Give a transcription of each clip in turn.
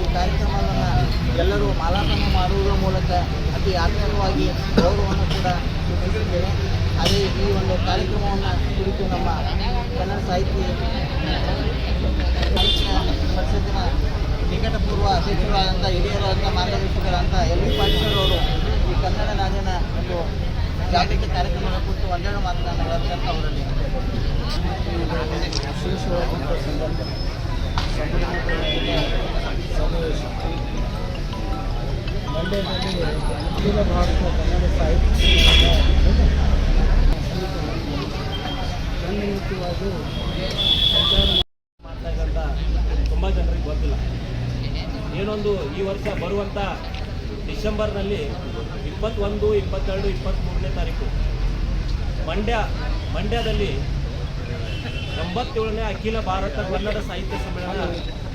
ಈ ಕಾರ್ಯಕ್ರಮವನ್ನು ಎಲ್ಲರೂ ಮಾಲಾರ್ಪಣೆ ಮಾಡುವುದರ ಮೂಲಕ ಅತಿ ಆತ್ಮೀಯವಾಗಿ ಗೌರವವನ್ನು ಕೂಡ ಸೂಚಿಸಿದ್ದೇನೆ. ಅದೇ ಈ ಒಂದು ಕಾರ್ಯಕ್ರಮವನ್ನು ಕುರಿತು ನಮ್ಮ ಕನ್ನಡ ಸಾಹಿತ್ಯ ಪರಿಷತ್ತಿನ ನಿಕಟಪೂರ್ವ ಅಧ್ಯಕ್ಷರಾದಂಥ ಹಿರಿಯರಾದಂಥ ಮಾರ್ಗದರ್ಶಕರಾದಂಥ ಎಲ್ ವಿ ಪಾಟೀಲ್ ಅವರು ಈ ಕನ್ನಡ ನಾಡಿನ ಒಂದು ಜಾಗೃತಿ ಕಾರ್ಯಕ್ರಮದ ಕುರಿತು ಒಂದೆರಡು ಮಾತುಗಳನ್ನು ಹೇಳಬೇಕಂತ ಅವರಲ್ಲಿ ವಿಶೇಷವಾದಂಥ ಸಂದರ್ಭ ಸಮಾವೇಶ ಮಂಡ್ಯದಲ್ಲಿ ಅಖಿಲ ಭಾರತ ಕನ್ನಡ ಸಾಹಿತ್ಯ ಖಂಡಿತವಾಗೂ ಸಂಚಾರ ಮಾಡ್ತಕ್ಕಂಥ ತುಂಬ ಜನರಿಗೆ ಗೊತ್ತಿಲ್ಲ. ಏನೊಂದು ಈ ವರ್ಷ ಬರುವಂಥ ಡಿಸೆಂಬರ್ನಲ್ಲಿ 21, 22, 23ನೇ ತಾರೀಕು ಮಂಡ್ಯದಲ್ಲಿ 87ನೇ ಅಖಿಲ ಭಾರತ ಕನ್ನಡ ಸಾಹಿತ್ಯ ಸಮ್ಮೇಳನ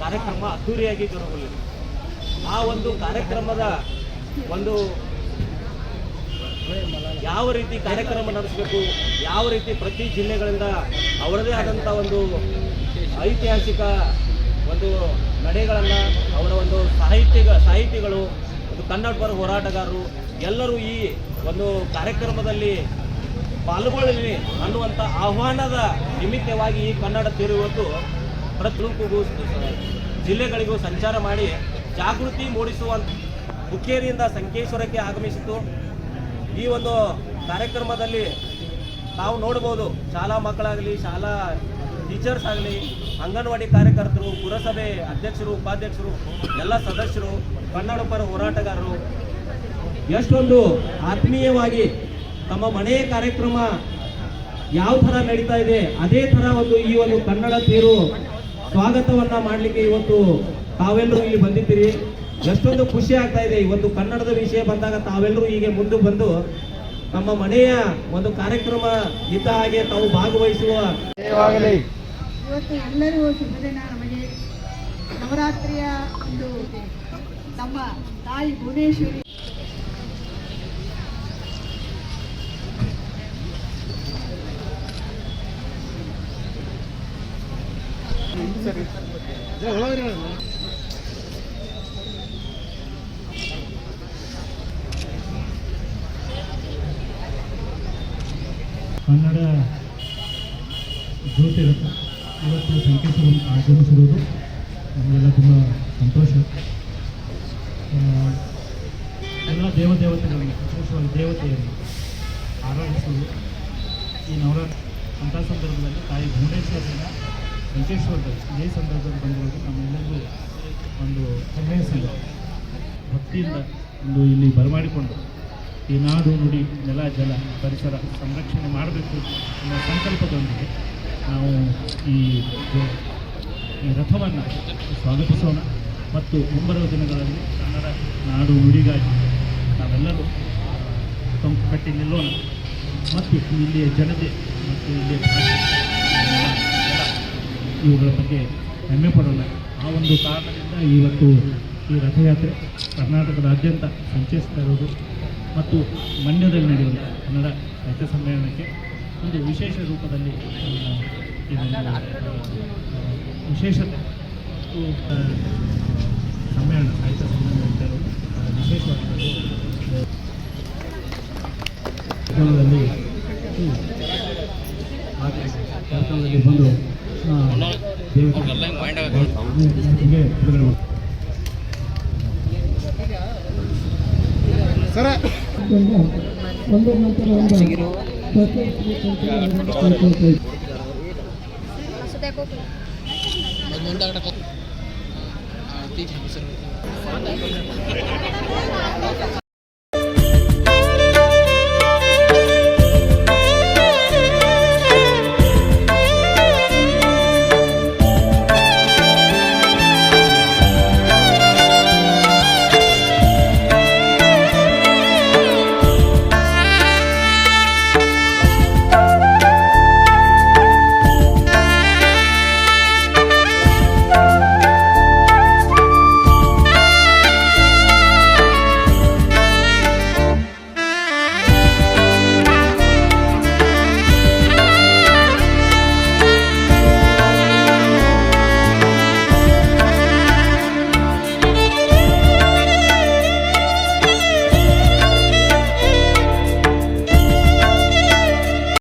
ಕಾರ್ಯಕ್ರಮ ಅದ್ದೂರಿಯಾಗಿ ಜರುಗಲಿದೆ. ಆ ಒಂದು ಕಾರ್ಯಕ್ರಮದ ಒಂದು ಯಾವ ರೀತಿ ಕಾರ್ಯಕ್ರಮ ನಡೆಸಬೇಕು, ಯಾವ ರೀತಿ ಪ್ರತಿ ಜಿಲ್ಲೆಗಳಿಂದ ಅವರದೇ ಆದಂಥ ಒಂದು ಐತಿಹಾಸಿಕ ಒಂದು ನಡೆಗಳನ್ನು ಅವರ ಒಂದು ಸಾಹಿತಿಗಳು ಒಂದು ಕನ್ನಡ ಪರ ಹೋರಾಟಗಾರರು ಎಲ್ಲರೂ ಈ ಒಂದು ಕಾರ್ಯಕ್ರಮದಲ್ಲಿ ಪಾಲ್ಗೊಳ್ಳಲಿ ಅನ್ನುವಂಥ ಆಹ್ವಾನದ ನಿಮಿತ್ತವಾಗಿ ಈ ಕನ್ನಡ ತೇರು ಇವತ್ತು ಪ್ರತಿಯೊಂದು ಜಿಲ್ಲೆಗಳಿಗೂ ಸಂಚಾರ ಮಾಡಿ ಜಾಗೃತಿ ಮೂಡಿಸುವಂಥ ಹುಕ್ಕೇರಿಯಿಂದ ಸಂಕೇಶ್ವರಕ್ಕೆ ಆಗಮಿಸಿತು. ಈ ಒಂದು ಕಾರ್ಯಕ್ರಮದಲ್ಲಿ ನಾವು ನೋಡ್ಬೋದು, ಶಾಲಾ ಮಕ್ಕಳಾಗಲಿ, ಶಾಲಾ ಟೀಚರ್ಸ್ ಆಗಲಿ, ಅಂಗನವಾಡಿ ಕಾರ್ಯಕರ್ತರು, ಪುರಸಭೆ ಅಧ್ಯಕ್ಷರು, ಉಪಾಧ್ಯಕ್ಷರು, ಎಲ್ಲ ಸದಸ್ಯರು, ಕನ್ನಡ ಪರ ಹೋರಾಟಗಾರರು ಎಷ್ಟೊಂದು ಆತ್ಮೀಯವಾಗಿ ತಮ್ಮ ಮನೆಯ ಕಾರ್ಯಕ್ರಮ ಯಾವ ಥರ ನಡೀತಾ ಇದೆ ಅದೇ ಥರ ಒಂದು ಈ ಒಂದು ಕನ್ನಡ ತೇರು ಸ್ವಾಗತವನ್ನ ಮಾಡಲಿಕ್ಕೆ ಇವತ್ತು ತಾವೆಲ್ಲರೂ ಇಲ್ಲಿ ಬಂದಿದ್ದೀರಿ. ಎಷ್ಟೊಂದು ಖುಷಿ ಆಗ್ತಾ ಇದೆ. ಇವತ್ತು ಕನ್ನಡದ ವಿಷಯ ಬಂದಾಗ ತಾವೆಲ್ಲರೂ ಹೀಗೆ ಮುಂದೆ ಬಂದು ನಮ್ಮ ಮನೆಯ ಒಂದು ಕಾರ್ಯಕ್ರಮ ಇದ್ದ ಹಾಗೆ ತಾವು ಭಾಗವಹಿಸುವ ಇವತ್ತು ಎಲ್ಲರಿಗೂ ಶುಭ ದಿನ. ನಮಗೆ ನವರಾತ್ರಿಯ ಒಂದು ನಮ್ಮ ತಾಯಿ ಭುವನೇಶ್ವರಿ ಕನ್ನಡ ಜ್ಯೋತಿ ರಥ ಇವತ್ತು ಸಂಕೇಶ್ವರ ಆಗಮಿಸಿರುವುದು ನಮಗೆಲ್ಲ ತುಂಬ ಸಂತೋಷ. ಎಲ್ಲ ದೇವತೆಗಳಿಗೆ ವಿಶೇಷವಾಗಿ ದೇವತೆಯರಿಗೆ ಆರಾಧಿಸುವುದು ಈ ನವರಾತ್ರಿ ಅಂಥ ಸಂದರ್ಭದಲ್ಲಿ ತಾಯಿ ಭುವನೇಶ್ವರನ ಸಂಕೇಶ್ವರದಲ್ಲಿ ಇದೇ ಸಂದರ್ಭದಲ್ಲಿ ಬಂದಿರೋದು ನಮ್ಮೆಲ್ಲರಿಗೂ ಒಂದು ಹೆಮ್ಮೆಯ ಸಂಗತಿ. ಭಕ್ತಿಯಿಂದ ಒಂದು ಇಲ್ಲಿ ಬರಮಾಡಿಕೊಂಡು ಈ ನಾಡು ನುಡಿ ನೆಲ ಜಲ ಪರಿಸರ ಸಂರಕ್ಷಣೆ ಮಾಡಬೇಕು ಅನ್ನೋ ಸಂಕಲ್ಪದೊಂದಿಗೆ ನಾವು ಈ ರಥವನ್ನು ಸ್ವಾಗತಿಸೋಣ ಮತ್ತು ಮುಂಬರುವ ದಿನಗಳಲ್ಲಿ ಕನ್ನಡ ನಾಡು ನುಡಿಗಾಗಿ ನಾವೆಲ್ಲರೂ ತಂಪು ಕಟ್ಟಿ ನಿಲ್ಲೋಣ ಮತ್ತು ಇಲ್ಲಿಯ ಜನತೆ ಮತ್ತು ಇಲ್ಲಿಯ ಭಾಷೆ ಇವುಗಳ ಬಗ್ಗೆ ಹೆಮ್ಮೆ ಪಡೋಣ. ಆ ಒಂದು ಕಾರಣದಿಂದ ಇವತ್ತು ಈ ರಥಯಾತ್ರೆ ಕರ್ನಾಟಕದಾದ್ಯಂತ ಸಂಚರಿಸ್ತಾ ಇರೋದು ಮತ್ತು ಮಂಡ್ಯದಲ್ಲಿ ನಡೆಯುವಂಥ ಕನ್ನಡ ಸಾಹಿತ್ಯ ಸಮ್ಮೇಳನಕ್ಕೆ ಒಂದು ವಿಶೇಷ ರೂಪದಲ್ಲಿ ಇದೊಂದು ವಿಶೇಷತೆ ಸಮ್ಮೇಳನ ಸಾಹಿತ್ಯ ಸಮ್ಮೇಳನ ನಡೀತಾ ಇರೋದು ವಿಶೇಷವಾದದ್ದು. ಕಾರ್ಯಕ್ರಮದಲ್ಲಿ ಬಂದು ಸರ ಒಂದು ನಂತರ